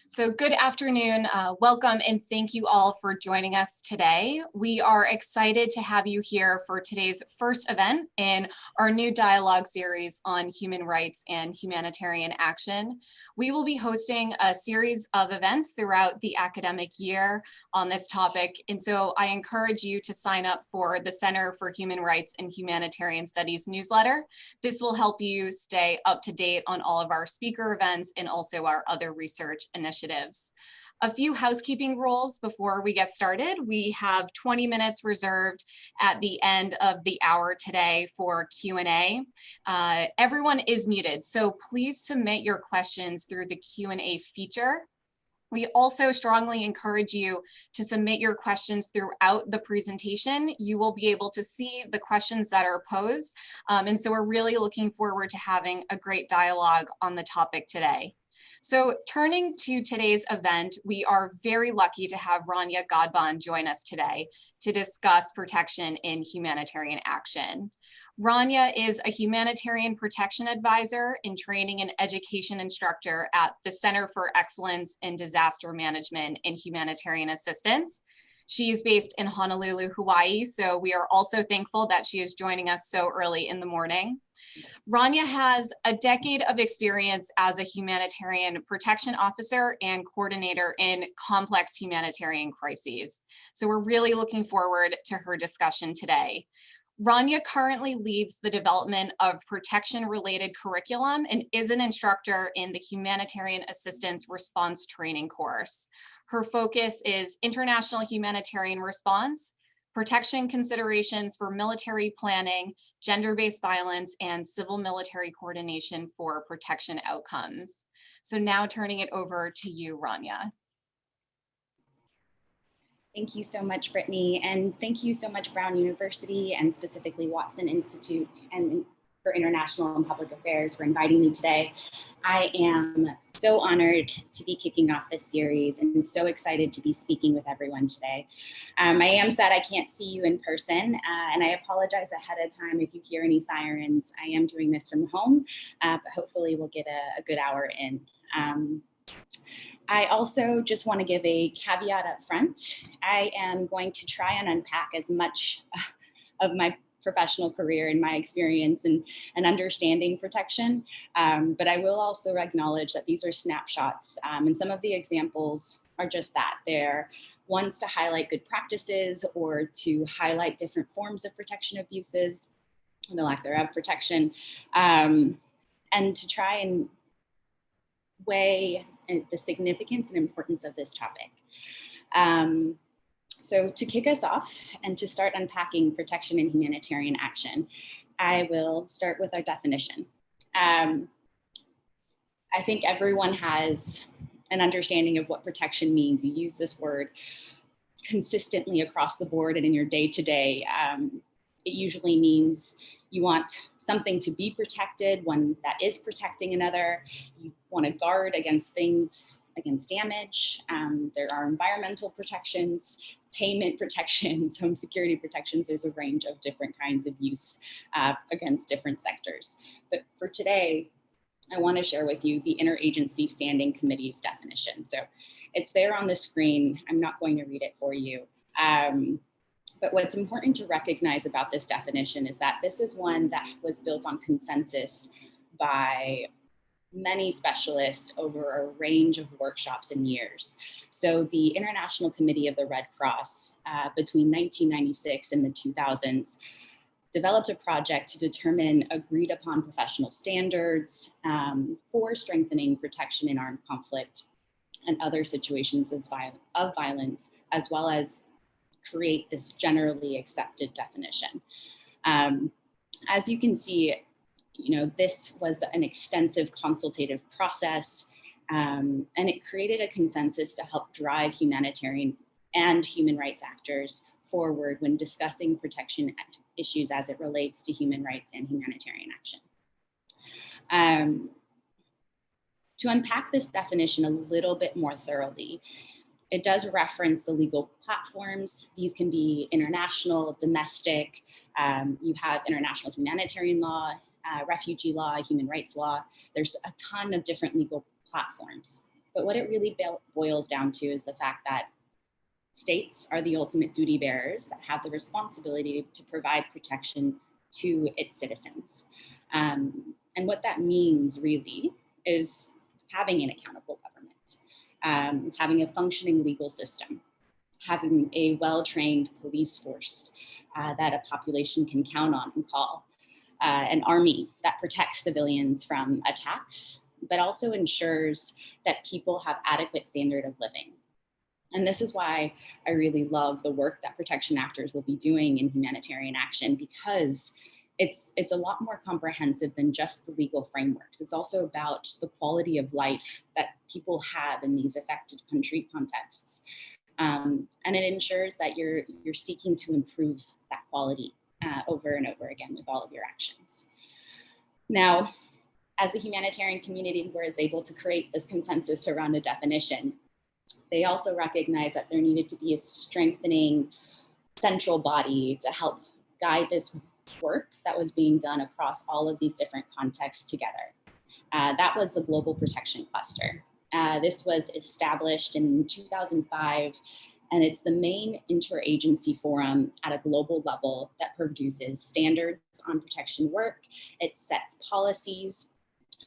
So good afternoon, welcome, and thank you all for joining us today. We are excited to have you here for today's first event in our new dialogue series on human rights and humanitarian action. We will be hosting a series of events throughout the academic year on this topic, and so I encourage you to sign up for the Center for Human Rights and Humanitarian Studies newsletter. This will help you stay up to date on all of our speaker events and also our other research initiatives. A few housekeeping rules before we get started. We have 20 minutes reserved at the end of the hour today for Q&A. Everyone is muted, so please submit your questions through the Q&A feature. We also strongly encourage you to submit your questions throughout the presentation. You will be able to see the questions that are posed, and so we're really looking forward to having a great dialogue on the topic today. So turning to today's event, we are very lucky to have Ranya Ghadban join us today to discuss protection in humanitarian action. Ranya is a humanitarian protection advisor in training and education instructor at the Center for Excellence in Disaster Management and Humanitarian Assistance. She is based in Honolulu, Hawaii, so we are also thankful that she is joining us so early in the morning. Ranya has a decade of experience as a humanitarian protection officer and coordinator in complex humanitarian crises. So we're really looking forward to her discussion today. Ranya currently leads the development of protection-related curriculum and is an instructor in the Humanitarian Assistance Response Training course. Her focus is international humanitarian response, protection considerations for military planning, gender-based violence, and civil-military coordination for protection outcomes. So now turning it over to you, Ranya. Thank you so much, Brittany, and thank you so much, Brown University, and specifically Watson Institute and for International and Public Affairs for inviting me today. I am so honored to be kicking off this series and so excited to be speaking with everyone today. I am sad I can't see you in person, and I apologize ahead of time if you hear any sirens. I am doing this from home, but hopefully we'll get a good hour in. I also just want to give a caveat up front. I am going to try and unpack as much of my professional career and my experience and understanding protection, but I will also acknowledge that these are snapshots, and some of the examples are just that. They're ones to highlight good practices or to highlight different forms of protection abuses, and the lack thereof protection, and to try and weigh the significance and importance of this topic. So to kick us off and to start unpacking protection and humanitarian action, I will start with our definition. I think everyone has an understanding of what protection means. You use this word consistently across the board and in your day-to-day. It usually means you want something to be protected, one that is protecting another. You want to guard against things, against damage. There are environmental protections, payment protections, home security protections. There's a range of different kinds of use against different sectors. But for today, I want to share with you the Interagency Standing Committee's definition. So it's there on the screen. I'm not going to read it for you. But what's important to recognize about this definition is that this is one that was built on consensus by many specialists over a range of workshops and years. So the International Committee of the Red Cross between 1996 and the 2000s developed a project to determine agreed upon professional standards for strengthening protection in armed conflict and other situations of violence, as well as create this generally accepted definition. As you can see, this was an extensive consultative process, and it created a consensus to help drive humanitarian and human rights actors forward when discussing protection issues as it relates to human rights and humanitarian action. To unpack this definition a little bit more thoroughly, it does reference the legal platforms. These can be international, domestic. You have international humanitarian law, refugee law, human rights law. There's a ton of different legal platforms. But what it really boils down to is the fact that states are the ultimate duty bearers that have the responsibility to provide protection to its citizens. And what that means really is having an accountable government, having a functioning legal system, having a well-trained police force that a population can count on and call, an army that protects civilians from attacks, but also ensures that people have adequate standard of living. And this is why I really love the work that protection actors will be doing in humanitarian action, because it's a lot more comprehensive than just the legal frameworks. It's also about the quality of life that people have in these affected country contexts. And it ensures that you're seeking to improve that quality over and over again with all of your actions. Now, as a humanitarian community who was able to create this consensus around a definition, they also recognized that there needed to be a strengthening central body to help guide this work that was being done across all of these different contexts together. That was the Global Protection Cluster. This was established in 2005, and it's the main interagency forum at a global level that produces standards on protection work. It sets policies,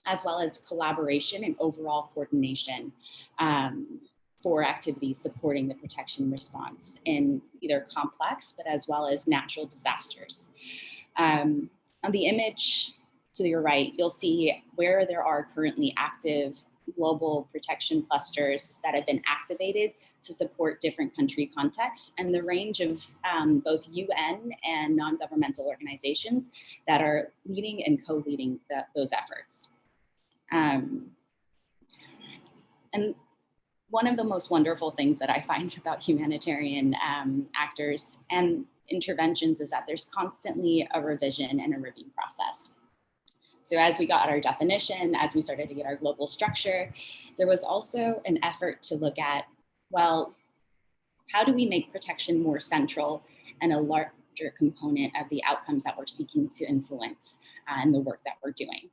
as well as collaboration and overall coordination for activities supporting the protection response in either complex, but as well as natural disasters. On the image to your right, you'll see where there are currently active global protection clusters that have been activated to support different country contexts, and the range of both UN and non-governmental organizations that are leading and co-leading those efforts. And one of the most wonderful things that I find about humanitarian actors and interventions is that there's constantly a revision and a review process. So as we got our definition, as we started to get our global structure, there was also an effort to look at, well, how do we make protection more central and a larger component of the outcomes that we're seeking to influence in the work that we're doing?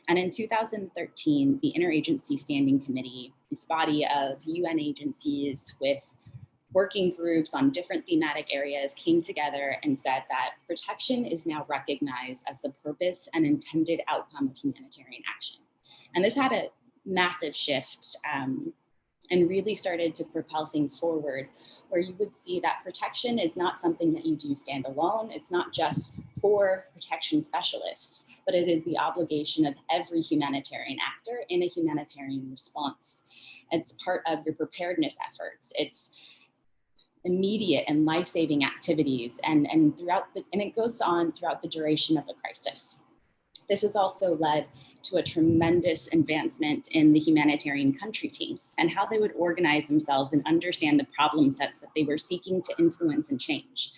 And in 2013, the Interagency Standing Committee, this body of UN agencies with working groups on different thematic areas, came together and said that protection is now recognized as the purpose and intended outcome of humanitarian action. And this had a massive shift and really started to propel things forward, where you would see that protection is not something that you do stand alone. It's not just for protection specialists, but it is the obligation of every humanitarian actor in a humanitarian response. It's part of your preparedness efforts. It's immediate and life-saving activities, and it goes on throughout the duration of the crisis. This has also led to a tremendous advancement in the humanitarian country teams and how they would organize themselves and understand the problem sets that they were seeking to influence and change.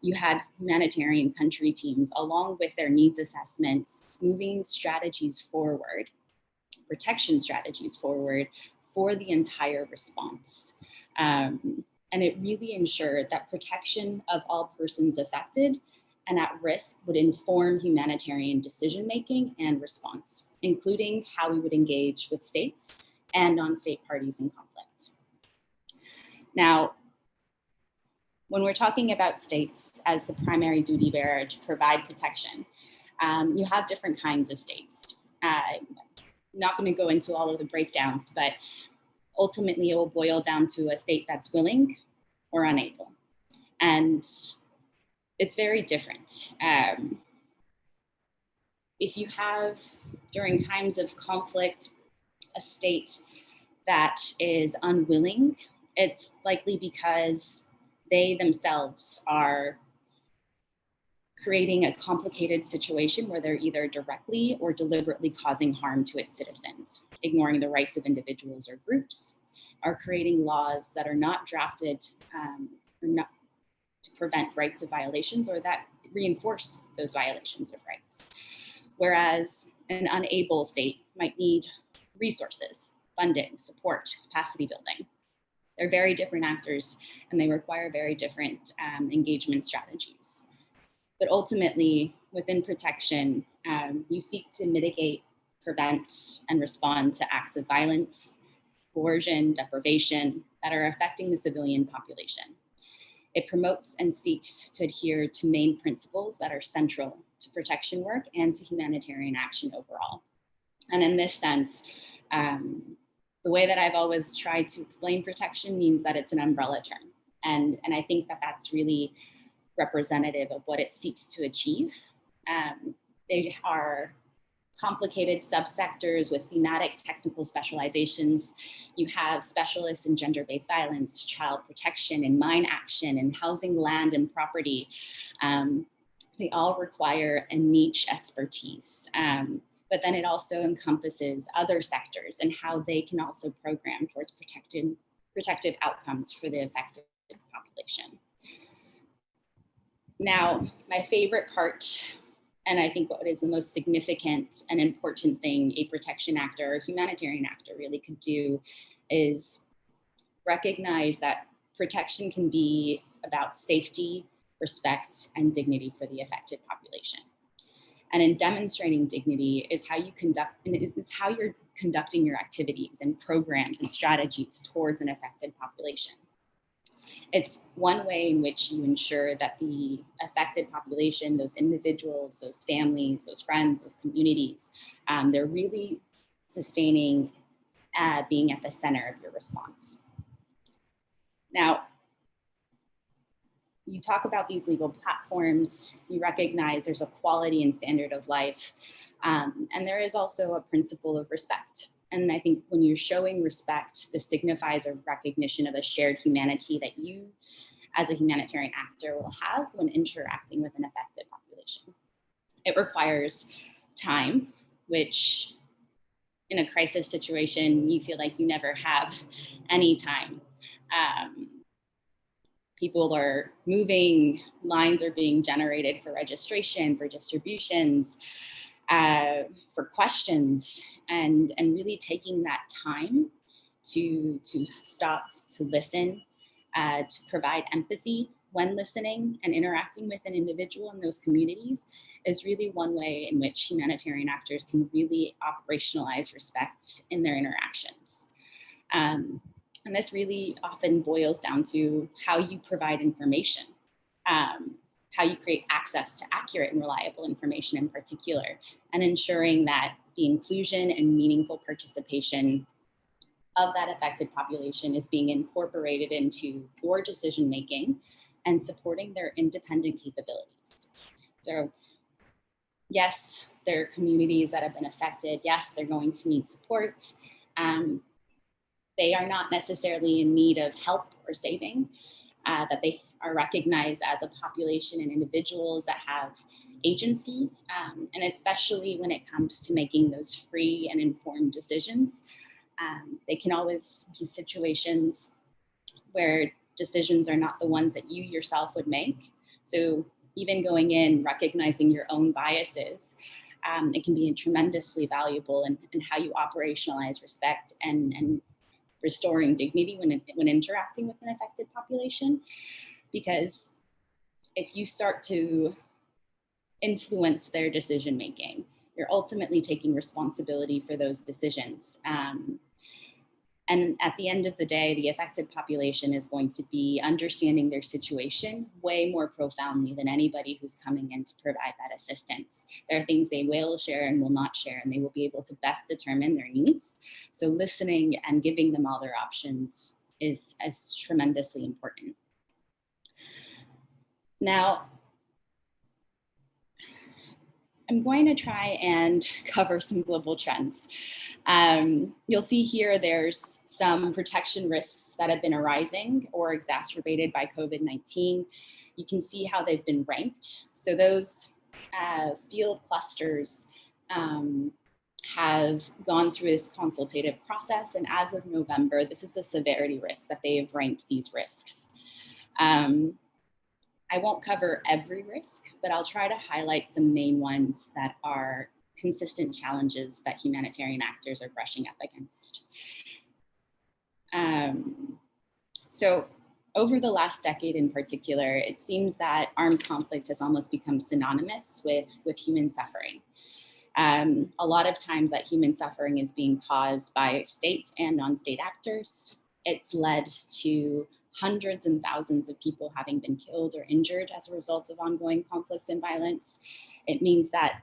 You had humanitarian country teams, along with their needs assessments, moving strategies forward, protection strategies forward for the entire response. And it really ensured that protection of all persons affected and at risk would inform humanitarian decision-making and response, including how we would engage with states and non-state parties in conflict. Now, when we're talking about states as the primary duty bearer to provide protection, you have different kinds of states. I'm not going to go into all of the breakdowns, but ultimately it will boil down to a state that's willing or unable. And it's very different. If you have, during times of conflict, a state that is unwilling, it's likely because they themselves are creating a complicated situation where they're either directly or deliberately causing harm to its citizens, ignoring the rights of individuals or groups, are creating laws that are not drafted or not to prevent rights of violations or that reinforce those violations of rights. Whereas an unable state might need resources, funding, support, capacity building. They're very different actors and they require very different engagement strategies. But ultimately, within protection, you seek to mitigate, prevent, and respond to acts of violence, coercion, deprivation that are affecting the civilian population. It promotes and seeks to adhere to main principles that are central to protection work and to humanitarian action overall. And in this sense, the way that I've always tried to explain protection means that it's an umbrella term. And I think that that's really representative of what it seeks to achieve. They are complicated subsectors with thematic technical specializations. You have specialists in gender-based violence, child protection, and mine action, and housing, land, and property. They all require a niche expertise. But then it also encompasses other sectors and how they can also program towards protective outcomes for the affected population. Now, my favorite part, and I think what is the most significant and important thing a protection actor or humanitarian actor really could do is recognize that protection can be about safety, respect, and dignity for the affected population. And in demonstrating dignity is how you it's how you're conducting your activities and programs and strategies towards an affected population. It's one way in which you ensure that the affected population, those individuals, those families, those friends, those communities, they're really sustaining being at the center of your response. Now, you talk about these legal platforms, you recognize there's a quality and standard of life, and there is also a principle of respect. And I think when you're showing respect, this signifies a recognition of a shared humanity that you, as a humanitarian actor, will have when interacting with an affected population. It requires time, which in a crisis situation, you feel like you never have any time. People are moving, lines are being generated for registration, for distributions, for questions, and really taking that time to stop, to listen, to provide empathy when listening and interacting with an individual in those communities is really one way in which humanitarian actors can really operationalize respect in their interactions. And this really often boils down to how you provide information, how you create access to accurate and reliable information in particular, and ensuring that the inclusion and meaningful participation of that affected population is being incorporated into your decision-making and supporting their independent capabilities. So yes, there are communities that have been affected. Yes, they're going to need support. They are not necessarily in need of help or saving, that they are recognized as a population and individuals that have agency, and especially when it comes to making those free and informed decisions. They can always be situations where decisions are not the ones that you yourself would make. So even going in, recognizing your own biases, it can be tremendously valuable in how you operationalize respect and restoring dignity when interacting with an affected population. Because if you start to influence their decision-making, you're ultimately taking responsibility for those decisions. And at the end of the day, the affected population is going to be understanding their situation way more profoundly than anybody who's coming in to provide that assistance. There are things they will share and will not share, and they will be able to best determine their needs. So listening and giving them all their options is as tremendously important. Now, I'm going to try and cover some global trends. You'll see here there's some protection risks that have been arising or exacerbated by COVID-19. You can see how they've been ranked. So those field clusters have gone through this consultative process, and as of November, this is the severity risk that they have ranked these risks. I won't cover every risk, but I'll try to highlight some main ones that are consistent challenges that humanitarian actors are brushing up against. So over the last decade in particular, it seems that armed conflict has almost become synonymous with human suffering. A lot of times that human suffering is being caused by state and non-state actors. It's led to hundreds and thousands of people having been killed or injured as a result of ongoing conflicts and violence. It means that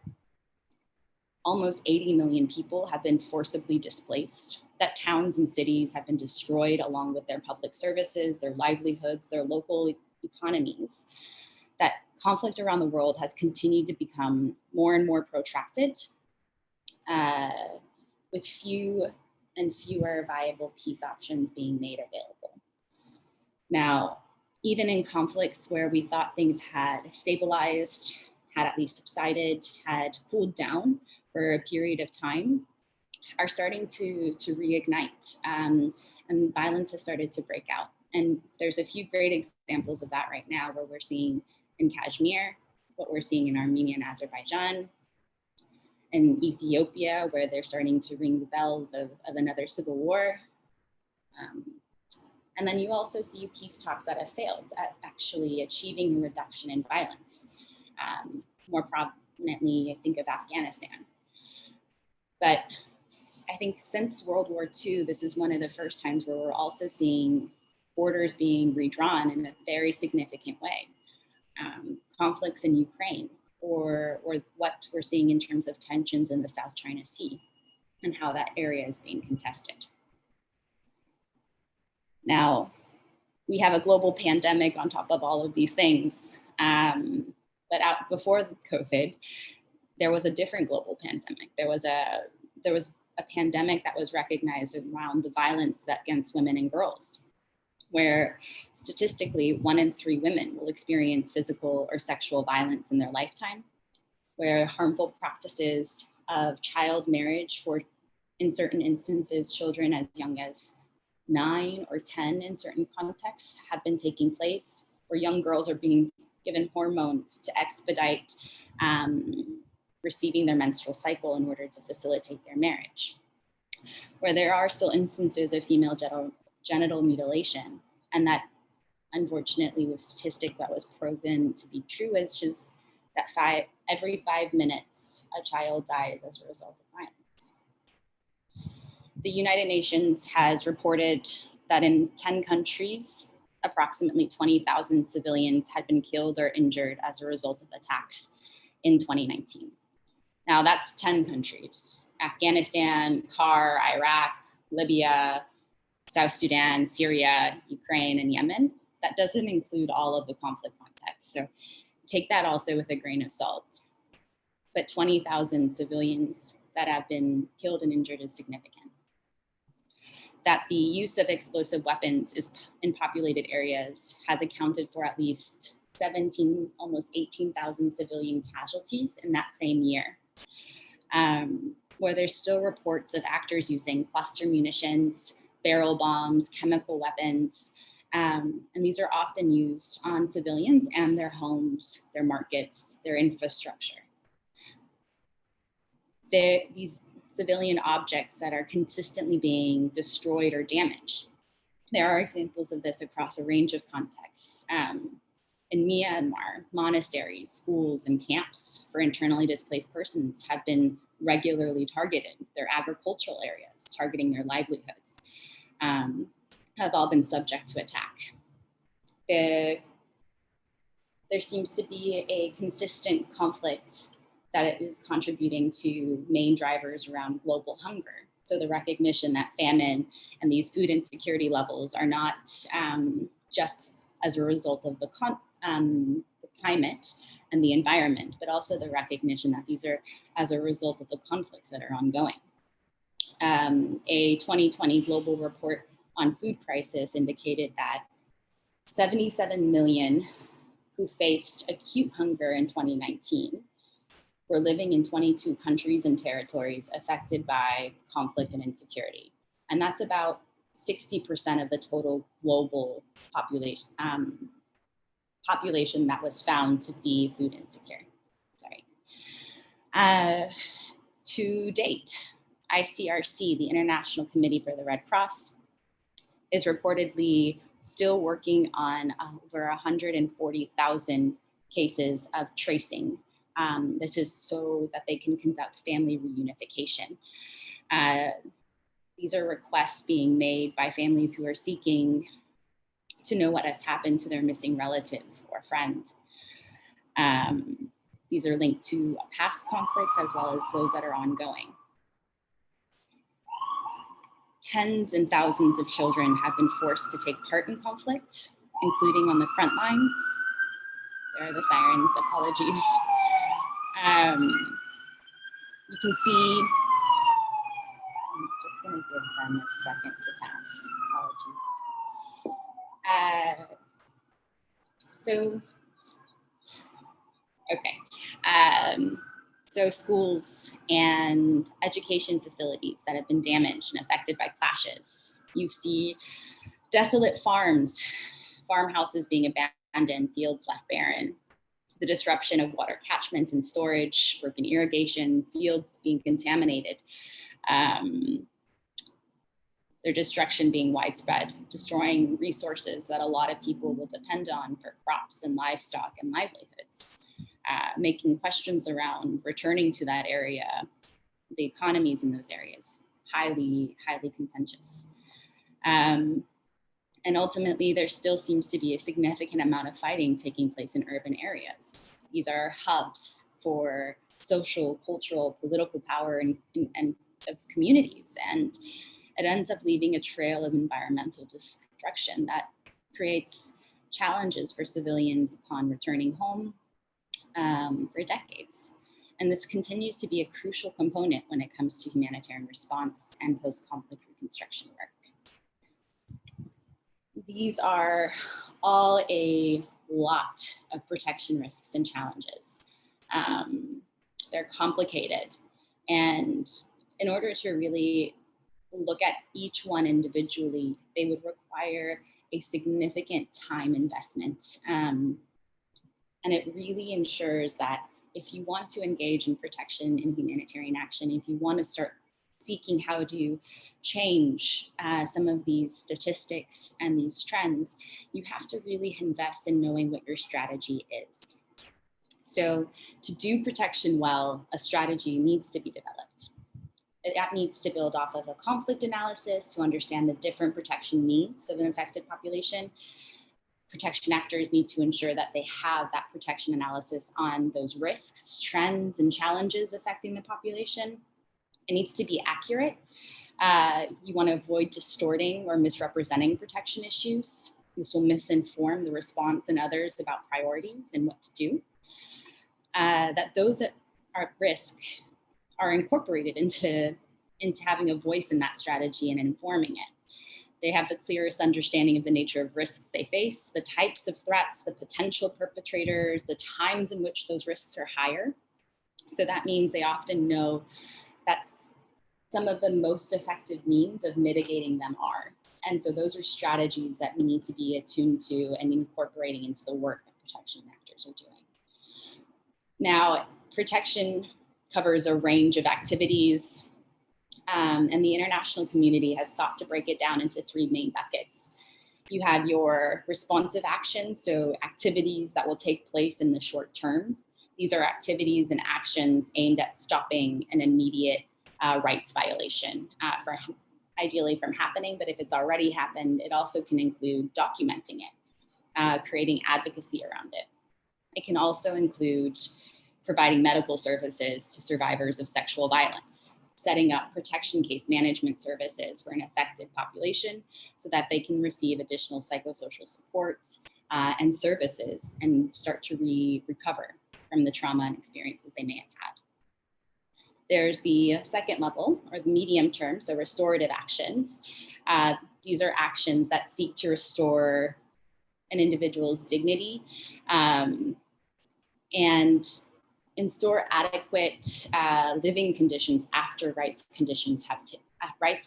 almost 80 million people have been forcibly displaced, that towns and cities have been destroyed along with their public services, their livelihoods, their local economies, that conflict around the world has continued to become more and more protracted, with few and fewer viable peace options being made available. Now, even in conflicts where we thought things had stabilized, had at least subsided, had cooled down for a period of time, are starting to reignite, and violence has started to break out. And there's a few great examples of that right now, where we're seeing in Kashmir, what we're seeing in Armenia and Azerbaijan, in Ethiopia, where they're starting to ring the bells of another civil war. And then you also see peace talks that have failed at actually achieving a reduction in violence. More prominently, I think of Afghanistan. But I think since World War II, this is one of the first times where we're also seeing borders being redrawn in a very significant way. Conflicts in Ukraine, or what we're seeing in terms of tensions in the South China Sea and how that area is being contested. Now, we have a global pandemic on top of all of these things, but before COVID, there was a different global pandemic. There was a pandemic that was recognized around the violence against women and girls, where statistically 1 in 3 women will experience physical or sexual violence in their lifetime, where harmful practices of child marriage for, in certain instances, children as young as 9 or 10 in certain contexts have been taking place, where young girls are being given hormones to expedite receiving their menstrual cycle in order to facilitate their marriage, where there are still instances of female genital mutilation, and that unfortunately was a statistic that was proven to be true, is just that every 5 minutes a child dies as a result of violence. The United Nations has reported that in 10 countries, approximately 20,000 civilians had been killed or injured as a result of attacks in 2019. Now that's 10 countries: Afghanistan, CAR, Iraq, Libya, South Sudan, Syria, Ukraine, and Yemen. That doesn't include all of the conflict contexts. So take that also with a grain of salt. But 20,000 civilians that have been killed and injured is significant. That the use of explosive weapons in populated areas has accounted for at least 17, almost 18,000 civilian casualties in that same year. Where there's still reports of actors using cluster munitions, barrel bombs, chemical weapons, and these are often used on civilians and their homes, their markets, their infrastructure. These civilian objects that are consistently being destroyed or damaged. There are examples of this across a range of contexts. In Myanmar, monasteries, schools, and camps for internally displaced persons have been regularly targeted. Their agricultural areas, targeting their livelihoods, have all been subject to attack. There seems to be a consistent conflict that is contributing to main drivers around global hunger. So the recognition that famine and these food insecurity levels are not just as a result of the climate and the environment, but also the recognition that these are as a result of the conflicts that are ongoing. A 2020 global report on food crisis indicated that 77 million who faced acute hunger in 2019 were living in 22 countries and territories affected by conflict and insecurity. And that's about 60% of the total global population that was found to be food insecure. To date, ICRC, the International Committee for the Red Cross, is reportedly still working on over 140,000 cases of tracing This is so that they can conduct family reunification. These are requests being made by families who are seeking to know what has happened to their missing relative or friend. These are linked to past conflicts as well as those that are ongoing. Tens and thousands of children have been forced to take part in conflict, including on the front lines. There are the sirens, apologies. You can see, I'm just gonna give them a second to pass, apologies. So schools and education facilities that have been damaged and affected by clashes. You see desolate farmhouses being abandoned, fields left barren, the disruption of water catchment and storage, broken irrigation, fields being contaminated, their destruction being widespread, destroying resources that a lot of people will depend on for crops and livestock and livelihoods, making questions around returning to that area, the economies in those areas, highly, highly contentious. And ultimately, there still seems to be a significant amount of fighting taking place in urban areas. These are hubs for social, cultural, political power and of communities. And it ends up leaving a trail of environmental destruction that creates challenges for civilians upon returning home for decades. And this continues to be a crucial component when it comes to humanitarian response and post-conflict reconstruction work. These are all a lot of protection risks and challenges. They're complicated. And in order to really look at each one individually, they would require a significant time investment. And it really ensures that if you want to engage in protection in humanitarian action, if you want to start seeking how to change some of these statistics and these trends, you have to really invest in knowing what your strategy is. So to do protection well, a strategy needs to be developed. That needs to build off of a conflict analysis to understand the different protection needs of an affected population. Protection actors need to ensure that they have that protection analysis on those risks, trends, and challenges affecting the population. It needs to be accurate. You want to avoid distorting or misrepresenting protection issues. This will misinform the response and others about priorities and what to do. That those that are at risk are incorporated into having a voice in that strategy and informing it. They have the clearest understanding of the nature of risks they face, the types of threats, the potential perpetrators, the times in which those risks are higher. So that means they often know that's some of the most effective means of mitigating them are. And so those are strategies that we need to be attuned to and incorporating into the work that protection actors are doing. Now, protection covers a range of activities, and the international community has sought to break it down into three main buckets. You have your responsive actions, so activities that will take place in the short term. These are activities and actions aimed at stopping an immediate rights violation, ideally from happening, but if it's already happened, it also can include documenting it, creating advocacy around it. It can also include providing medical services to survivors of sexual violence, setting up protection case management services for an affected population so that they can receive additional psychosocial supports and services and start to recover from the trauma and experiences they may have had. There's the second level, or the medium term, so restorative actions. These are actions that seek to restore an individual's dignity and install adequate living conditions after rights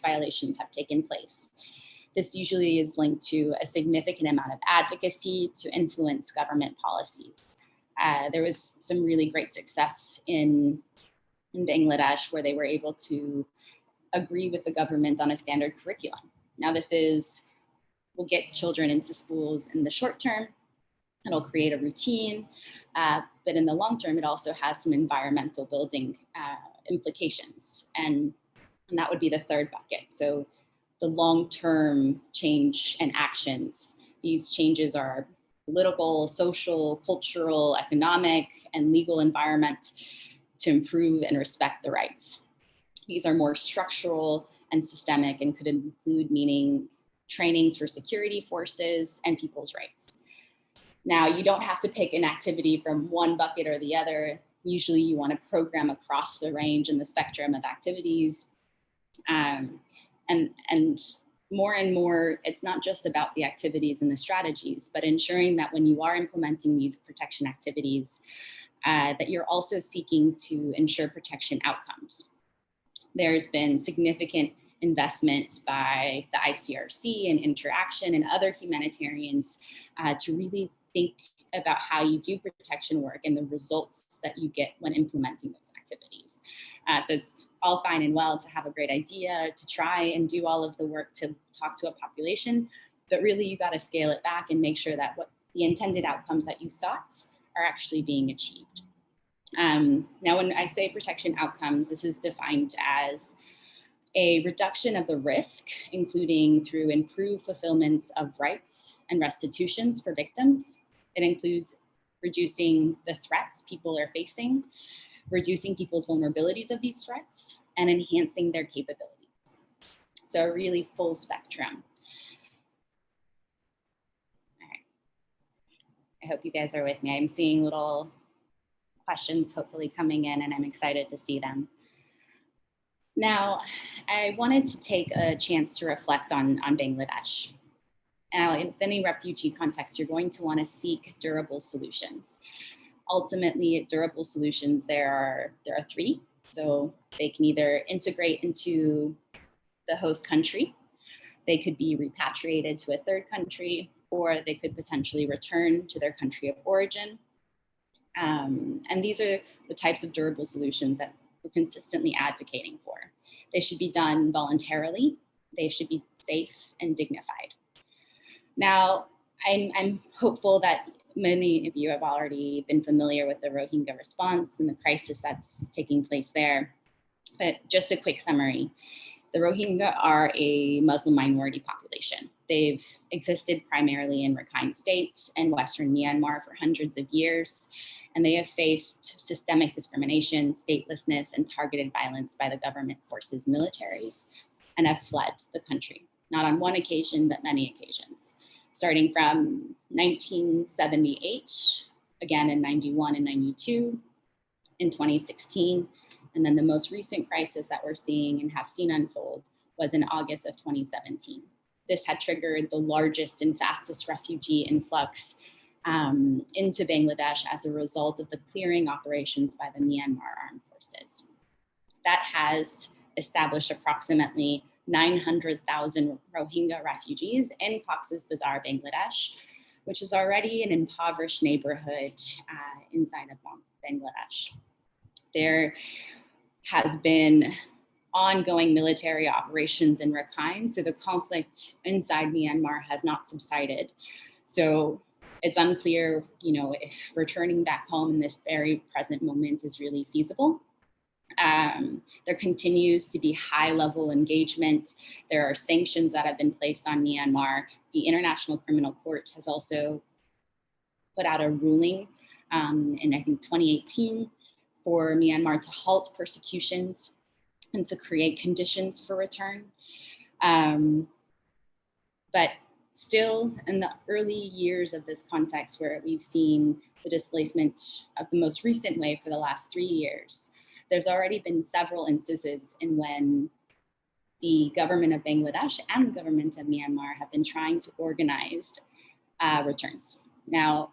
violations have taken place. This usually is linked to a significant amount of advocacy to influence government policies. There was some really great success in Bangladesh where they were able to agree with the government on a standard curriculum. Now will get children into schools in the short term, It'll create a routine, but in the long term, it also has some environmental building implications. And that would be the third bucket. So the long-term change and actions. These changes are political, social, cultural, economic, and legal environment to improve and respect the rights. These are more structural and systemic and could include meaning trainings for security forces and people's rights. Now, you don't have to pick an activity from one bucket or the other. Usually you want to program across the range and the spectrum of activities. And more, it's not just about the activities and the strategies, but ensuring that when you are implementing these protection activities, that you're also seeking to ensure protection outcomes. There's been significant investment by the ICRC and Interaction and other humanitarians to really think about how you do protection work and the results that you get when implementing those activities. So it's all fine and well to have a great idea, to try and do all of the work to talk to a population, but really you got to scale it back and make sure that what the intended outcomes that you sought are actually being achieved. Now, when I say protection outcomes, this is defined as a reduction of the risk, including through improved fulfillments of rights and restitutions for victims. It includes reducing the threats people are facing, reducing people's vulnerabilities of these threats, and enhancing their capabilities. So a really full spectrum. All right. I hope you guys are with me. I'm seeing little questions hopefully coming in, and I'm excited to see them. Now, I wanted to take a chance to reflect on Bangladesh. Now, in any refugee context, you're going to want to seek durable solutions. Ultimately, durable solutions, there are three. So they can either integrate into the host country, they could be repatriated to a third country, or they could potentially return to their country of origin. And these are the types of durable solutions that we're consistently advocating for. They should be done voluntarily. They should be safe and dignified. Now, I'm hopeful that many of you have already been familiar with the Rohingya response and the crisis that's taking place there. But just a quick summary. The Rohingya are a Muslim minority population. They've existed primarily in Rakhine State and Western Myanmar for hundreds of years, and they have faced systemic discrimination, statelessness, and targeted violence by the government forces, militaries, and have fled the country, not on one occasion, but many occasions, starting from 1978, again in 91 and 92, in 2016, and then the most recent crisis that we're seeing and have seen unfold was in August of 2017. This had triggered the largest and fastest refugee influx into Bangladesh as a result of the clearing operations by the Myanmar armed forces. That has established approximately 900,000 Rohingya refugees in Cox's Bazar, Bangladesh, which is already an impoverished neighborhood inside of Bangladesh. There has been ongoing military operations in Rakhine, so the conflict inside Myanmar has not subsided. So it's unclear, if returning back home in this very present moment is really feasible. There continues to be high-level engagement. There are sanctions that have been placed on Myanmar. The International Criminal Court has also put out a ruling in, I think, 2018 for Myanmar to halt persecutions and to create conditions for return. But still, in the early years of this context where we've seen the displacement of the most recent wave for the last 3 years, there's already been several instances in when the government of Bangladesh and the government of Myanmar have been trying to organize returns. Now,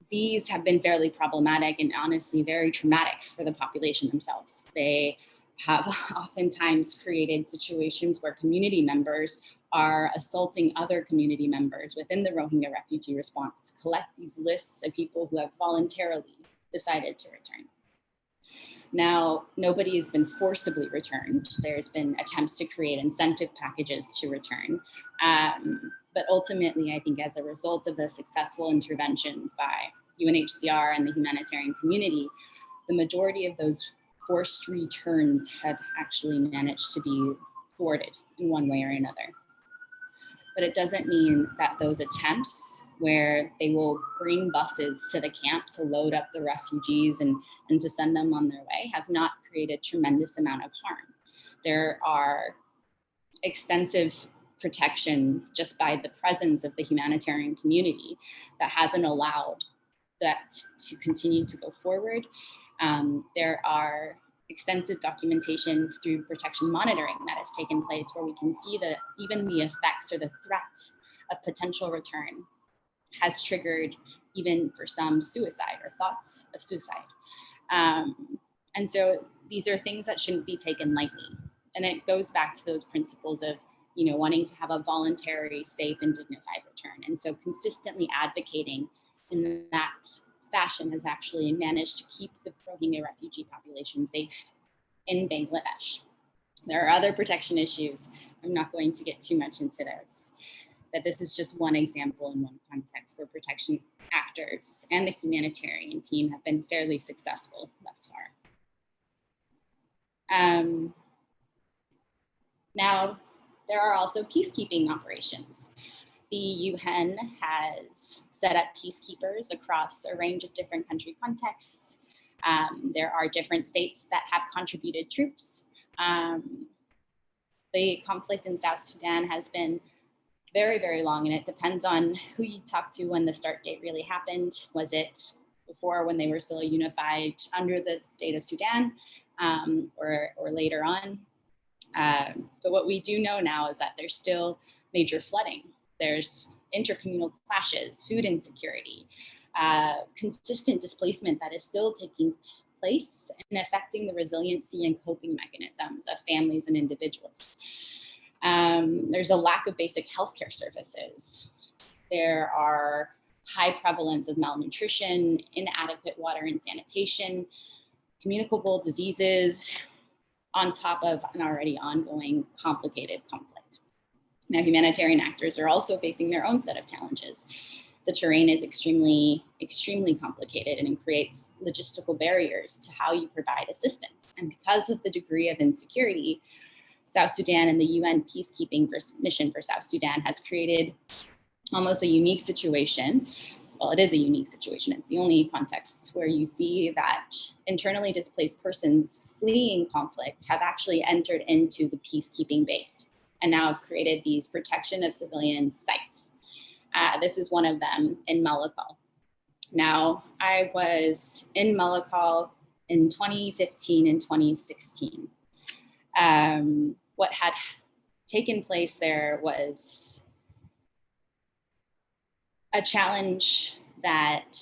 these have been fairly problematic and honestly very traumatic for the population themselves. They have oftentimes created situations where community members are assaulting other community members within the Rohingya refugee response to collect these lists of people who have voluntarily decided to return. Now, nobody has been forcibly returned. There's been attempts to create incentive packages to return, But ultimately, I think as a result of the successful interventions by UNHCR and the humanitarian community, the majority of those forced returns have actually managed to be thwarted in one way or another. But it doesn't mean that those attempts where they will bring buses to the camp to load up the refugees and to send them on their way have not created tremendous amount of harm. There are extensive protection just by the presence of the humanitarian community that hasn't allowed that to continue to go forward. There are extensive documentation through protection monitoring that has taken place where we can see that even the effects or the threats of potential return has triggered even for some suicide or thoughts of suicide. And so these are things that shouldn't be taken lightly. And it goes back to those principles of, wanting to have a voluntary, safe, and dignified return. And so consistently advocating in that fashion has actually managed to keep the Rohingya refugee population safe in Bangladesh. There are other protection issues. I'm not going to get too much into those, but this is just one example in one context where protection actors and the humanitarian team have been fairly successful thus far. Now, there are also peacekeeping operations. The UN has set up peacekeepers across a range of different country contexts. There are different states that have contributed troops. The conflict in South Sudan has been very, very long, and it depends on who you talk to when the start date really happened. Was it before when they were still unified under the state of Sudan, or later on? But what we do know now is that there's still major flooding. There's intercommunal clashes, food insecurity, consistent displacement that is still taking place and affecting the resiliency and coping mechanisms of families and individuals. There's a lack of basic healthcare services. There are high prevalence of malnutrition, inadequate water and sanitation, communicable diseases, on top of an already ongoing complicated conflict. Now, humanitarian actors are also facing their own set of challenges. The terrain is extremely, extremely complicated, and it creates logistical barriers to how you provide assistance. And because of the degree of insecurity, South Sudan and the UN peacekeeping mission for South Sudan has created almost a unique situation. Well, it is a unique situation. It's the only context where you see that internally displaced persons fleeing conflict have actually entered into the peacekeeping base and now have created these protection of civilian sites. This is one of them in Malakal. Now, I was in Malakal in 2015 and 2016. What had taken place there was a challenge that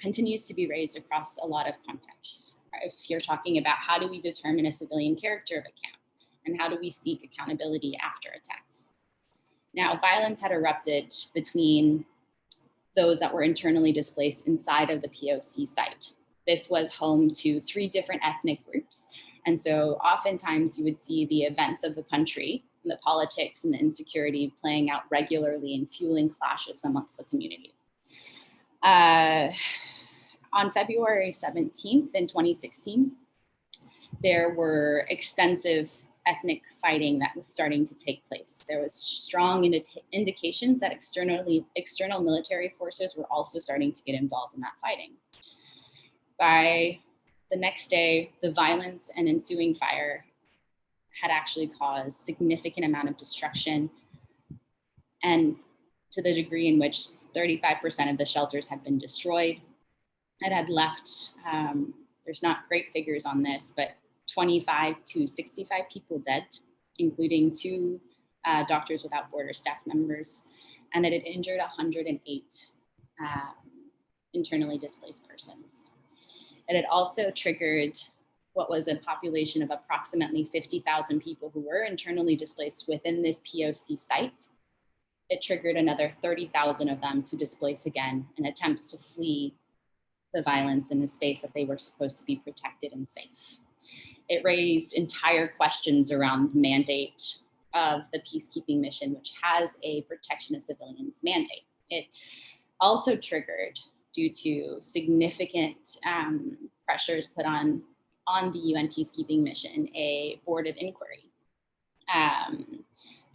continues to be raised across a lot of contexts. If you're talking about how do we determine a civilian character of a camp, and how do we seek accountability after attacks? Now, violence had erupted between those that were internally displaced inside of the POC site. This was home to 3 different ethnic groups. And so oftentimes you would see the events of the country, and the politics and the insecurity playing out regularly and fueling clashes amongst the community. On February 17th in 2016, there were extensive ethnic fighting that was starting to take place. There was strong indications that external military forces were also starting to get involved in that fighting. By the next day, the violence and ensuing fire had actually caused significant amount of destruction, and to the degree in which 35% of the shelters had been destroyed. It had left, there's not great figures on this, but 25 to 65 people dead, including 2 Doctors Without Borders staff members, and it had injured 108 internally displaced persons. It had also triggered what was a population of approximately 50,000 people who were internally displaced within this POC site. It triggered another 30,000 of them to displace again in attempts to flee the violence in the space that they were supposed to be protected and safe. It raised entire questions around the mandate of the peacekeeping mission, which has a protection of civilians mandate. It also triggered, due to significant pressures put on the UN peacekeeping mission, a board of inquiry.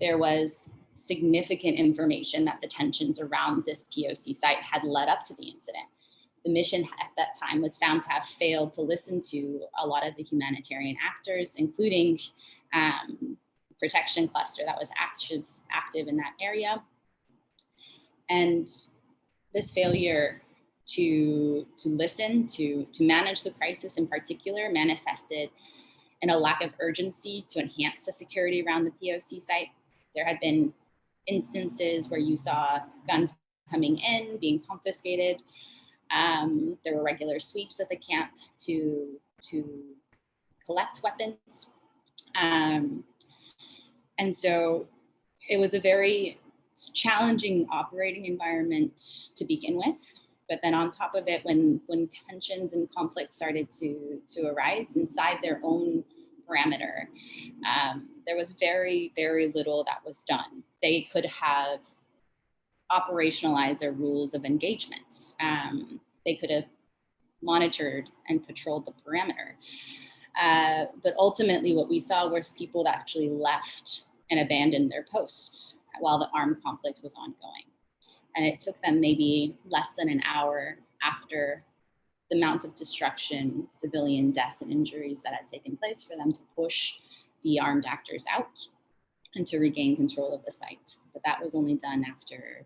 There was significant information that the tensions around this POC site had led up to the incident. The mission at that time was found to have failed to listen to a lot of the humanitarian actors, including protection cluster that was active in that area. And this failure to listen, to manage the crisis in particular, manifested in a lack of urgency to enhance the security around the POC site. There had been instances where you saw guns coming in, being confiscated. There were regular sweeps at the camp to collect weapons. And so it was a very challenging operating environment to begin with. But then on top of it, when tensions and conflicts started to arise inside their own parameter, there was very, very little that was done. They could have operationalized their rules of engagement. They could have monitored and patrolled the parameter. But ultimately what we saw was people that actually left and abandoned their posts while the armed conflict was ongoing. And it took them maybe less than an hour after the amount of destruction, civilian deaths and injuries that had taken place for them to push the armed actors out and to regain control of the site. But that was only done after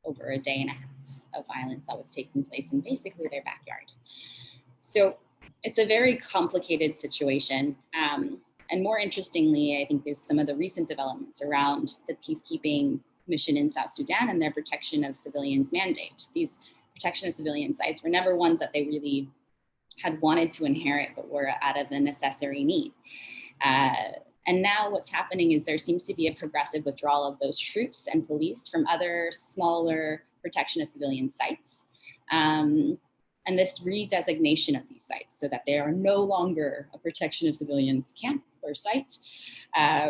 over a day and a half of violence that was taking place in basically their backyard. So it's a very complicated situation. And more interestingly, I think is some of the recent developments around the peacekeeping mission in South Sudan and their protection of civilians mandate. These protection of civilian sites were never ones that they really had wanted to inherit, but were out of a necessary need. And now what's happening is there seems to be a progressive withdrawal of those troops and police from other smaller protection of civilian sites. And this redesignation of these sites so that they are no longer a protection of civilians camp or site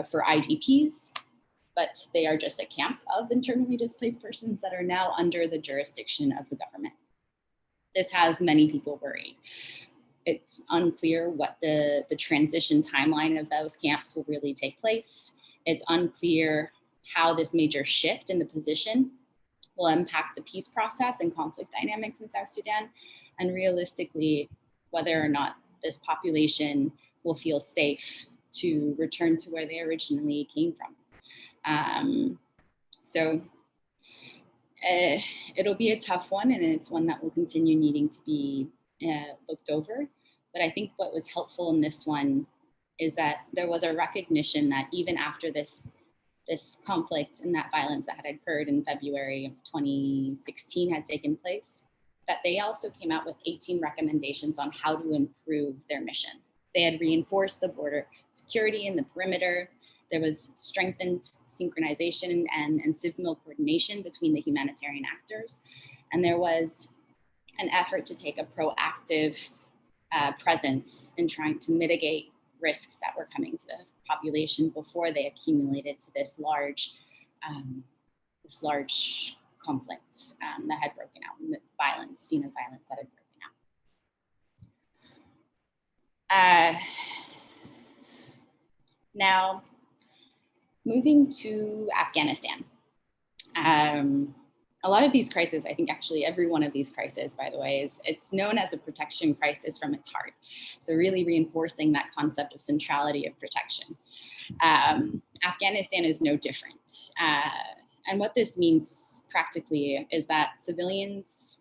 for IDPs, but they are just a camp of internally displaced persons that are now under the jurisdiction of the government. This has many people worried. It's unclear what the transition timeline of those camps will really take place. It's unclear how this major shift in the position will impact the peace process and conflict dynamics in South Sudan, and realistically, whether or not this population will feel safe to return to where they originally came from. So it'll be a tough one, and it's one that will continue needing to be looked over. But I think what was helpful in this one is that there was a recognition that even after this conflict and that violence that had occurred in February of 2016 had taken place, that they also came out with 18 recommendations on how to improve their mission. They had reinforced the border security in the perimeter. There was strengthened synchronization and civil coordination between the humanitarian actors. And there was an effort to take a proactive presence in trying to mitigate risks that were coming to the population before they accumulated to this large conflict that had broken out, and this scene of violence that had broken out. Now, moving to Afghanistan. A lot of these crises, I think actually every one of these crises, by the way, it's known as a protection crisis from its heart. So really reinforcing that concept of centrality of protection. Afghanistan is no different. And what this means practically is that civilians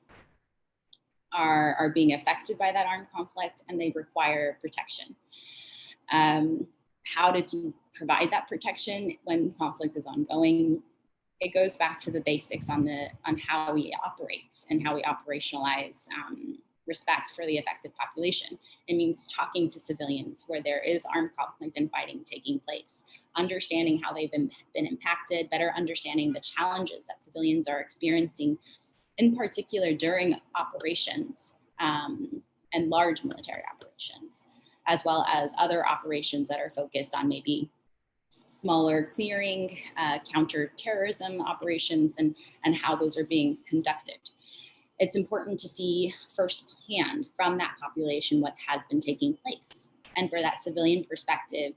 are being affected by that armed conflict and they require protection. How did you provide that protection when conflict is ongoing? It goes back to the basics on how we operate and how we operationalize respect for the affected population. It means talking to civilians where there is armed conflict and fighting taking place, understanding how they've been impacted, better understanding the challenges that civilians are experiencing, in particular during operations and large military operations, as well as other operations that are focused on maybe smaller clearing, counterterrorism operations, and how those are being conducted. It's important to see firsthand from that population what has been taking place, and for that civilian perspective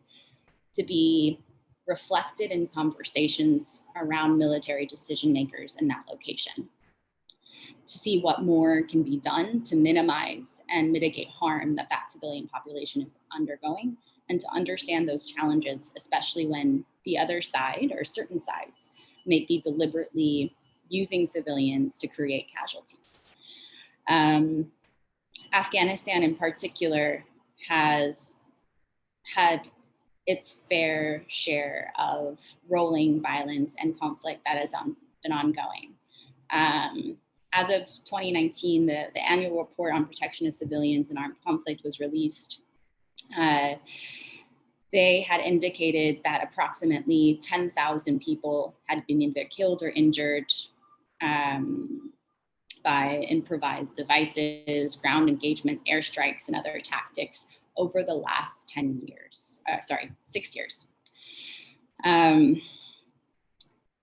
to be reflected in conversations around military decision makers in that location, to see what more can be done to minimize and mitigate harm that that civilian population is undergoing, and to understand those challenges, especially when the other side or certain sides may be deliberately using civilians to create casualties. Afghanistan in particular has had its fair share of rolling violence and conflict that has been ongoing. As of 2019, the annual report on protection of civilians in armed conflict was released. They had indicated that approximately 10,000 people had been either killed or injured by improvised devices, ground engagement, airstrikes, and other tactics over the last 6 years.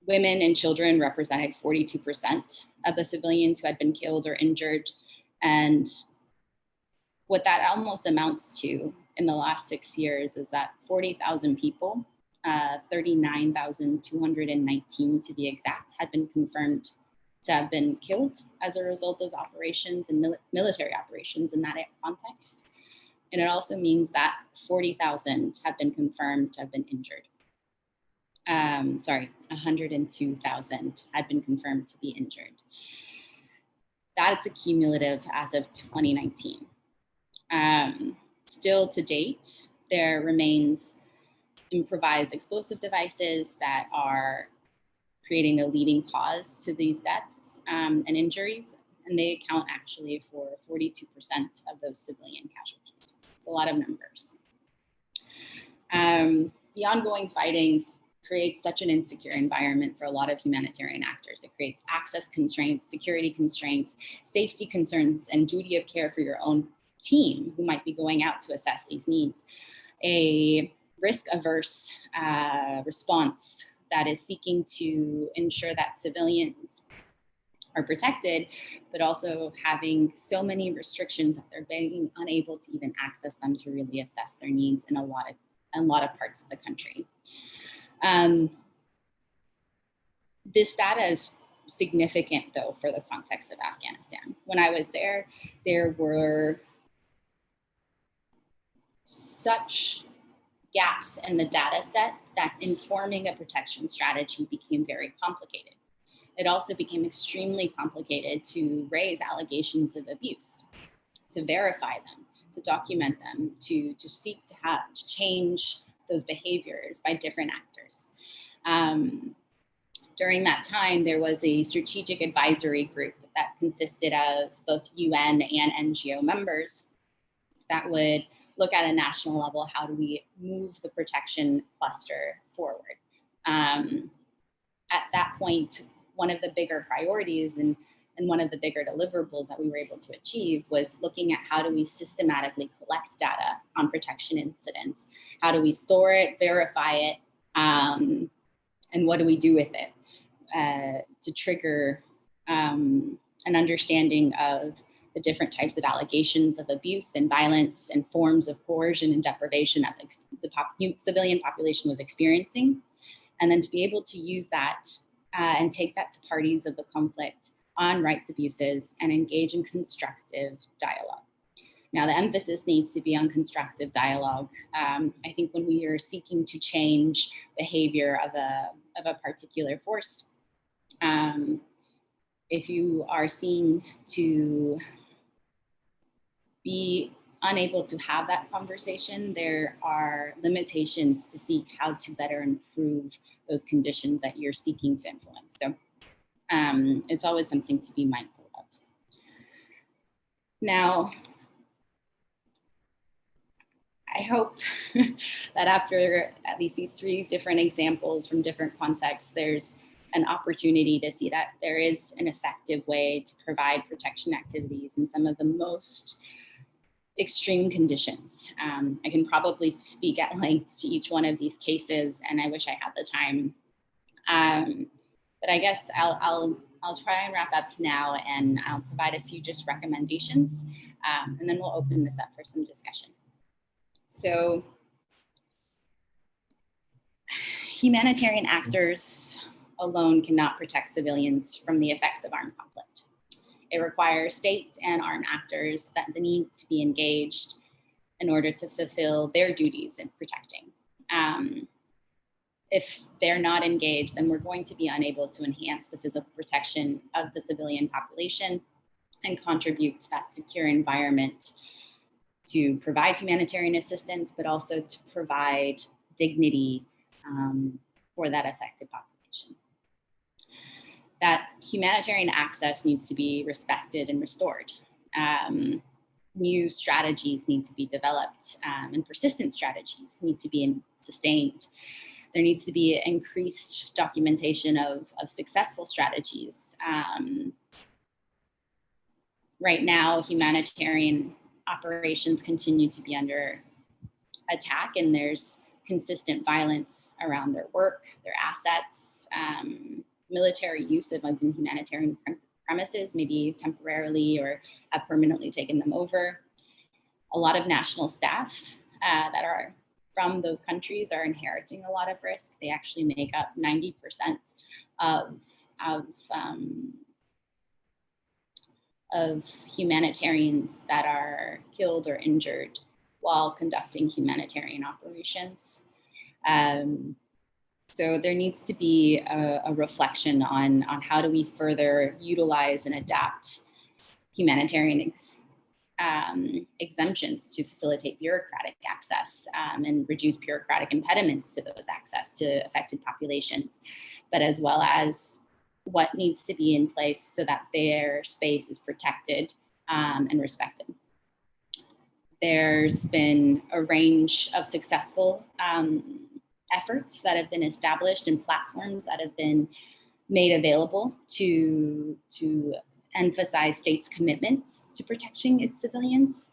Women and children represented 42% of the civilians who had been killed or injured. And what that almost amounts to in the last 6 years is that 40,000 people, 39,219 to be exact, had been confirmed to have been killed as a result of operations and military operations in that context. And it also means that 40,000 have been confirmed to have been injured. 102,000 had been confirmed to be injured. That's a cumulative as of 2019. Still to date, there remains improvised explosive devices that are creating a leading cause to these deaths and injuries, and they account actually for 42% of those civilian casualties. It's a lot of numbers. The ongoing fighting creates such an insecure environment for a lot of humanitarian actors. It creates access constraints, security constraints, safety concerns, and duty of care for your own team who might be going out to assess these needs. A risk-averse response that is seeking to ensure that civilians are protected, but also having so many restrictions that they're being unable to even access them to really assess their needs in a lot of parts of the country. This data is significant, though, for the context of Afghanistan. When I was there, there were such gaps in the data set that informing a protection strategy became very complicated. It also became extremely complicated to raise allegations of abuse, to verify them, to document them, to seek to change those behaviors by different actors. During that time, there was a strategic advisory group that consisted of both UN and NGO members that would look at a national level, how do we move the protection cluster forward? At that point, one of the bigger priorities and one of the bigger deliverables that we were able to achieve was looking at how do we systematically collect data on protection incidents? How do we store it, verify it, and what do we do with it to trigger an understanding of the different types of allegations of abuse and violence and forms of coercion and deprivation that the civilian population was experiencing, and then to be able to use that and take that to parties of the conflict on rights abuses and engage in constructive dialogue. Now, the emphasis needs to be on constructive dialogue. I think when we are seeking to change behavior of a particular force, if you are seen to be unable to have that conversation, there are limitations to seek how to better improve those conditions that you're seeking to influence. So it's always something to be mindful of. Now, I hope that after at least these 3 different examples from different contexts, there's an opportunity to see that there is an effective way to provide protection activities in some of the most extreme conditions. I can probably speak at length to each one of these cases, and I wish I had the time. But I guess I'll try and wrap up now, and I'll provide a few just recommendations, and then we'll open this up for some discussion. So, humanitarian actors alone cannot protect civilians from the effects of armed conflict. It requires state and armed actors that need to be engaged in order to fulfill their duties in protecting. If they're not engaged, then we're going to be unable to enhance the physical protection of the civilian population and contribute to that secure environment to provide humanitarian assistance, but also to provide dignity for that affected population. That humanitarian access needs to be respected and restored. New strategies need to be developed, and persistent strategies need to be sustained. There needs to be increased documentation of successful strategies. Right now, humanitarian operations continue to be under attack, and there's consistent violence around their work, their assets, military use of humanitarian premises, maybe temporarily or have permanently taken them over. A lot of national staff that are from those countries are inheriting a lot of risk. They actually make up 90% of humanitarians that are killed or injured while conducting humanitarian operations. So there needs to be a reflection on how do we further utilize and adapt humanitarian exemptions to facilitate bureaucratic access and reduce bureaucratic impediments to those access to affected populations, but as well as what needs to be in place so that their space is protected and respected. There's been a range of successful efforts that have been established and platforms that have been made available to emphasize states' commitments to protecting its civilians.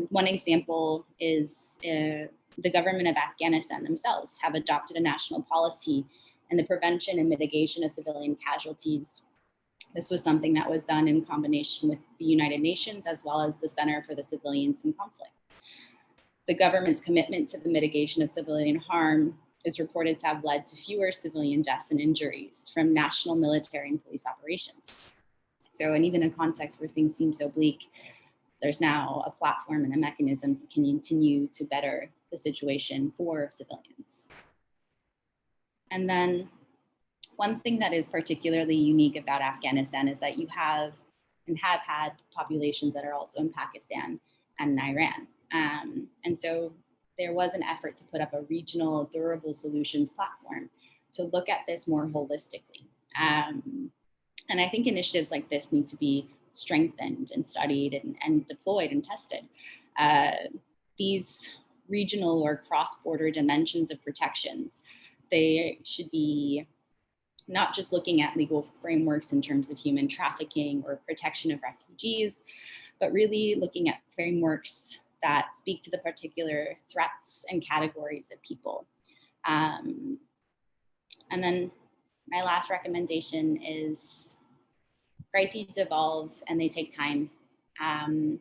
One example is the government of Afghanistan themselves have adopted a national policy in the prevention and mitigation of civilian casualties. This was something that was done in combination with the United Nations as well as the Center for the Civilians in Conflict. The government's commitment to the mitigation of civilian harm is reported to have led to fewer civilian deaths and injuries from national military and police operations. So, and even in a context where things seem so bleak, there's now a platform and a mechanism to continue to better the situation for civilians. And then one thing that is particularly unique about Afghanistan is that you have and have had populations that are also in Pakistan and Iran. And so there was an effort to put up a regional durable solutions platform to look at this more holistically. And I think initiatives like this need to be strengthened and studied and deployed and tested. These regional or cross-border dimensions of protections, they should be not just looking at legal frameworks in terms of human trafficking or protection of refugees, but really looking at frameworks that speak to the particular threats and categories of people. And then my last recommendation is crises evolve and they take time. And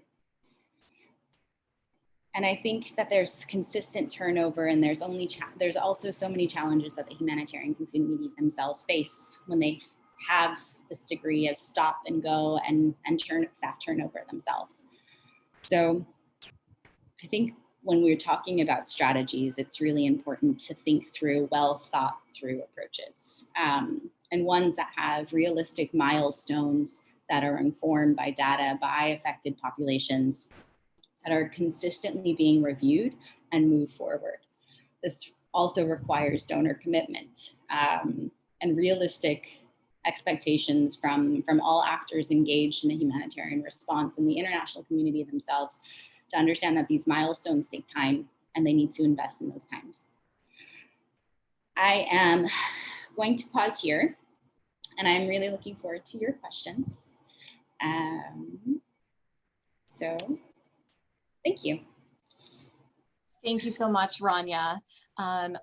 I think that there's consistent turnover, and there's also so many challenges that the humanitarian community themselves face when they have this degree of stop and go and staff turnover themselves. So I think when we're talking about strategies, it's really important to think through well thought through approaches, and ones that have realistic milestones that are informed by data, by affected populations, that are consistently being reviewed and move forward. This also requires donor commitment and realistic expectations from all actors engaged in a humanitarian response and the international community themselves to understand that these milestones take time and they need to invest in those times. I am going to pause here, and I'm really looking forward to your questions. So Thank you. Thank you so much, Ranya.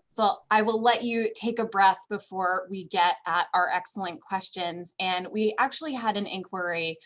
So I will let you take a breath before we get at our excellent questions. And we actually had an inquiry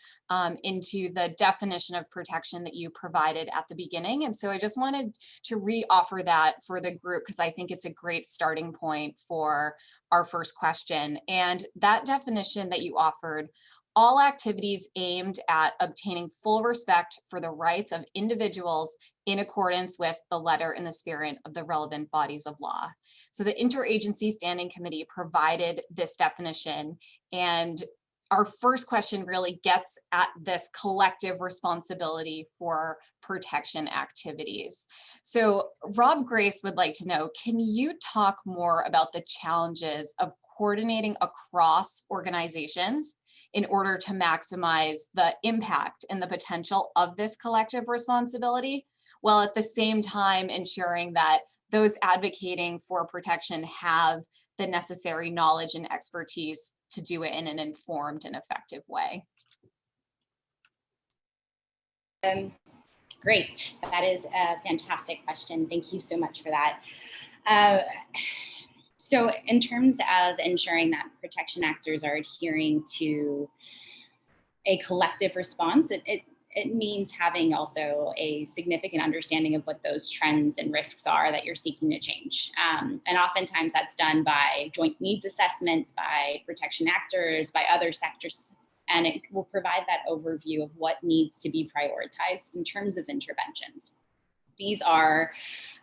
into the definition of protection that you provided at the beginning. And so I just wanted to re-offer that for the group because I think it's a great starting point for our first question. And that definition that you offered: all activities aimed at obtaining full respect for the rights of individuals in accordance with the letter and the spirit of the relevant bodies of law. So the Interagency Standing Committee provided this definition, and our first question really gets at this collective responsibility for protection activities. So Rob Grace would like to know, can you talk more about the challenges of coordinating across organizations in order to maximize the impact and the potential of this collective responsibility, while at the same time ensuring that those advocating for protection have the necessary knowledge and expertise to do it in an informed and effective way? Great. That is a fantastic question. Thank you so much for that. So in terms of ensuring that protection actors are adhering to a collective response, it means having also a significant understanding of what those trends and risks are that you're seeking to change. And oftentimes that's done by joint needs assessments, by protection actors, by other sectors, and it will provide that overview of what needs to be prioritized in terms of interventions. These are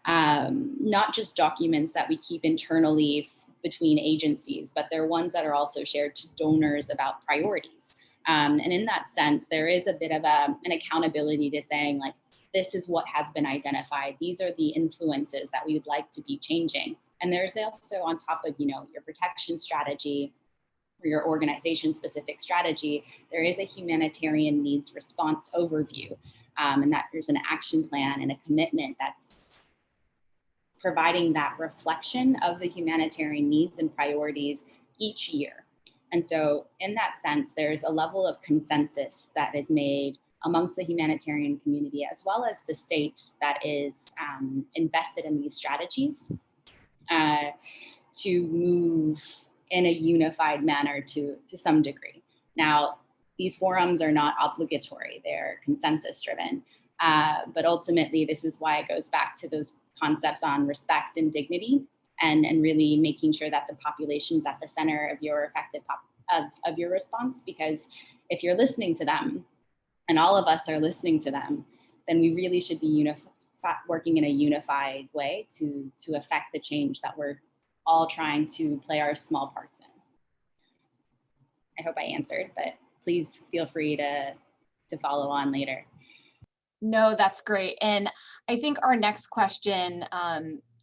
not just documents that we keep internally between agencies, but they're ones that are also shared to donors about priorities. And in that sense, there is a bit of an accountability to saying, like, this is what has been identified. These are the influences that we would like to be changing. And there's also, on top of, your protection strategy or your organization-specific strategy, there is a humanitarian needs response overview. And that there's an action plan and a commitment that's providing that reflection of the humanitarian needs and priorities each year. And so in that sense, there's a level of consensus that is made amongst the humanitarian community, as well as the state that is invested in these strategies to move in a unified manner to some degree. Now, these forums are not obligatory, they're consensus driven. But ultimately, this is why it goes back to those concepts on respect and dignity, and really making sure that the population's at the center of your effective of your response. Because if you're listening to them, and all of us are listening to them, then we really should be working in a unified way to affect the change that we're all trying to play our small parts in. I hope I answered, but please feel free to follow on later. No, that's great. And I think our next question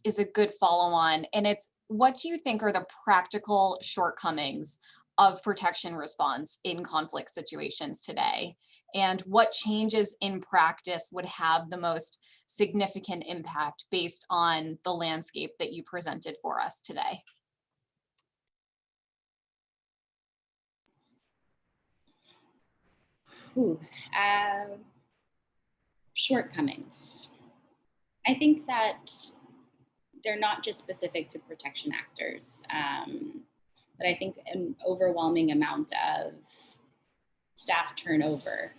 is a good follow-on, and it's, what do you think are the practical shortcomings of protection response in conflict situations today? And what changes in practice would have the most significant impact based on the landscape that you presented for us today? Shortcomings. I think that they're not just specific to protection actors, but I think an overwhelming amount of staff turnover.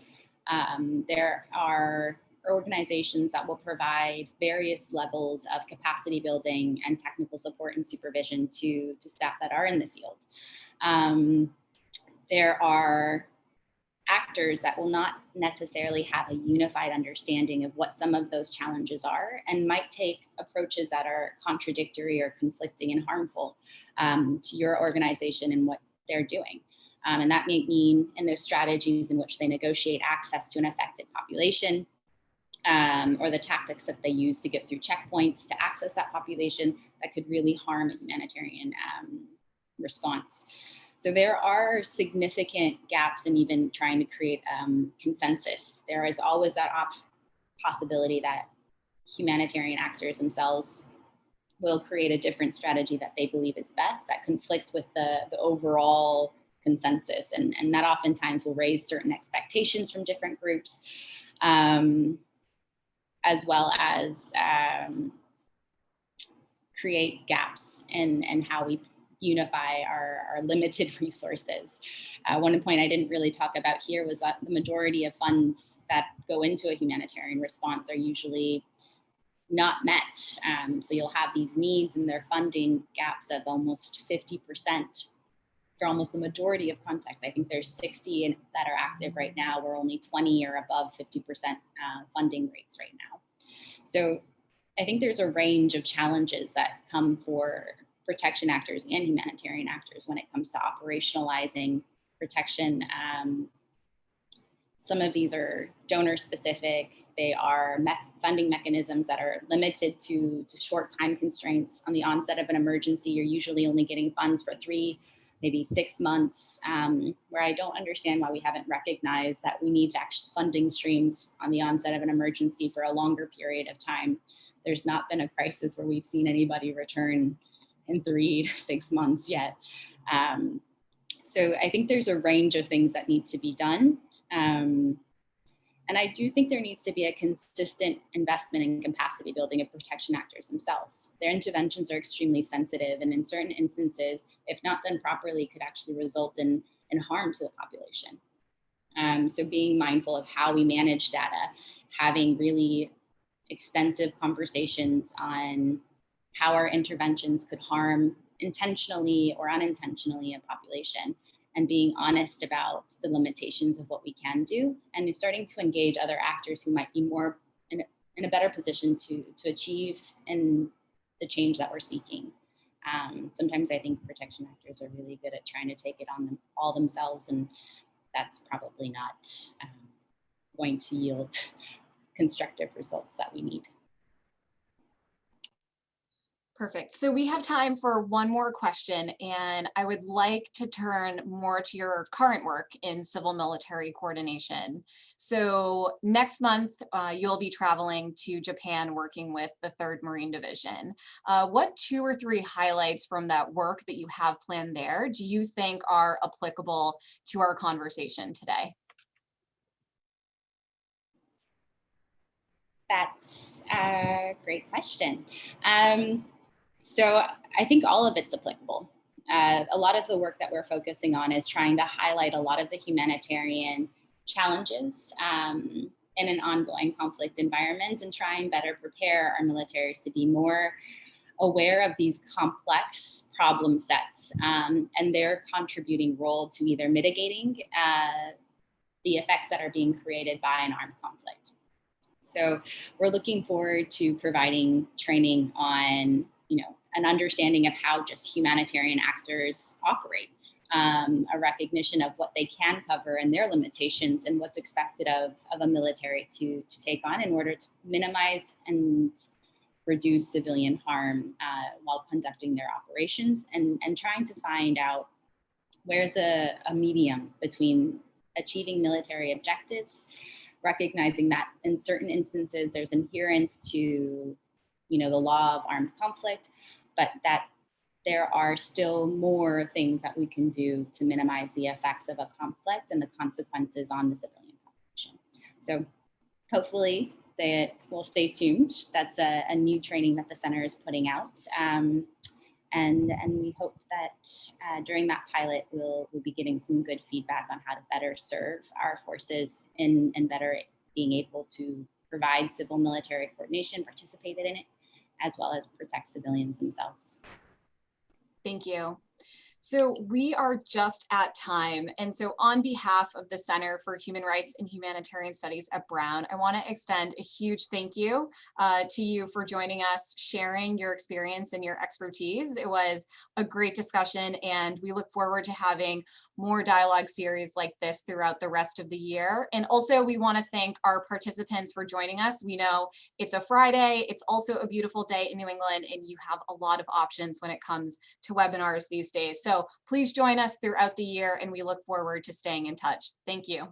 There are organizations that will provide various levels of capacity building and technical support and supervision to staff that are in the field. There are actors that will not necessarily have a unified understanding of what some of those challenges are, and might take approaches that are contradictory or conflicting and harmful to your organization and what they're doing. And that may mean in those strategies in which they negotiate access to an affected population, or the tactics that they use to get through checkpoints to access that population that could really harm a humanitarian response. So there are significant gaps in even trying to create consensus. There is always that possibility that humanitarian actors themselves will create a different strategy that they believe is best, that conflicts with the overall consensus. And that oftentimes will raise certain expectations from different groups. as well as create gaps in how we unify our limited resources. One point I didn't really talk about here was that the majority of funds that go into a humanitarian response are usually not met. So you'll have these needs and their funding gaps of almost 50% for almost the majority of contexts. I think there's 60 that are active right now. We're only 20 or above 50% funding rates right now. So I think there's a range of challenges that come for protection actors and humanitarian actors when it comes to operationalizing protection. Some of these are donor specific. They are funding mechanisms that are limited to short time constraints. On the onset of an emergency, you're usually only getting funds for 3, maybe 6 months, where I don't understand why we haven't recognized that we need to actually funding streams on the onset of an emergency for a longer period of time. There's not been a crisis where we've seen anybody return in 3 to 6 months yet. So I think there's a range of things that need to be done. And I do think there needs to be a consistent investment in capacity building of protection actors themselves. Their interventions are extremely sensitive, and in certain instances, if not done properly, could actually result in harm to the population. So being mindful of how we manage data, having really extensive conversations on how our interventions could harm intentionally or unintentionally a population, and being honest about the limitations of what we can do, and starting to engage other actors who might be more in a better position to achieve in the change that we're seeking. Sometimes I think protection actors are really good at trying to take it on all themselves, and that's probably not going to yield constructive results that we need. Perfect. So we have time for one more question, and I would like to turn more to your current work in civil military coordination. So next month, you'll be traveling to Japan working with the 3rd Marine Division. What 2 or 3 highlights from that work that you have planned there do you think are applicable to our conversation today? That's a great question. So I think all of it's applicable. A lot of the work that we're focusing on is trying to highlight a lot of the humanitarian challenges in an ongoing conflict environment, and try and better prepare our militaries to be more aware of these complex problem sets and their contributing role to either mitigating the effects that are being created by an armed conflict. So we're looking forward to providing training on, an understanding of how just humanitarian actors operate, a recognition of what they can cover and their limitations, and what's expected of a military to take on in order to minimize and reduce civilian harm while conducting their operations, and trying to find out where's a medium between achieving military objectives, recognizing that in certain instances there's adherence to the law of armed conflict, but that there are still more things that we can do to minimize the effects of a conflict and the consequences on the civilian population. So hopefully they will stay tuned. That's a new training that the center is putting out. And we hope that during that pilot, we'll be getting some good feedback on how to better serve our forces and better being able to provide civil military coordination, participated in it, as well as protect civilians themselves. Thank you. So we are just at time. And so on behalf of the Center for Human Rights and Humanitarian Studies at Brown, I want to extend a huge thank you to you for joining us, sharing your experience and your expertise. It was a great discussion, and we look forward to having more dialogue series like this throughout the rest of the year. And also we want to thank our participants for joining us. We know it's a Friday, it's also a beautiful day in New England, and you have a lot of options when it comes to webinars these days. So please join us throughout the year, and we look forward to staying in touch. Thank you.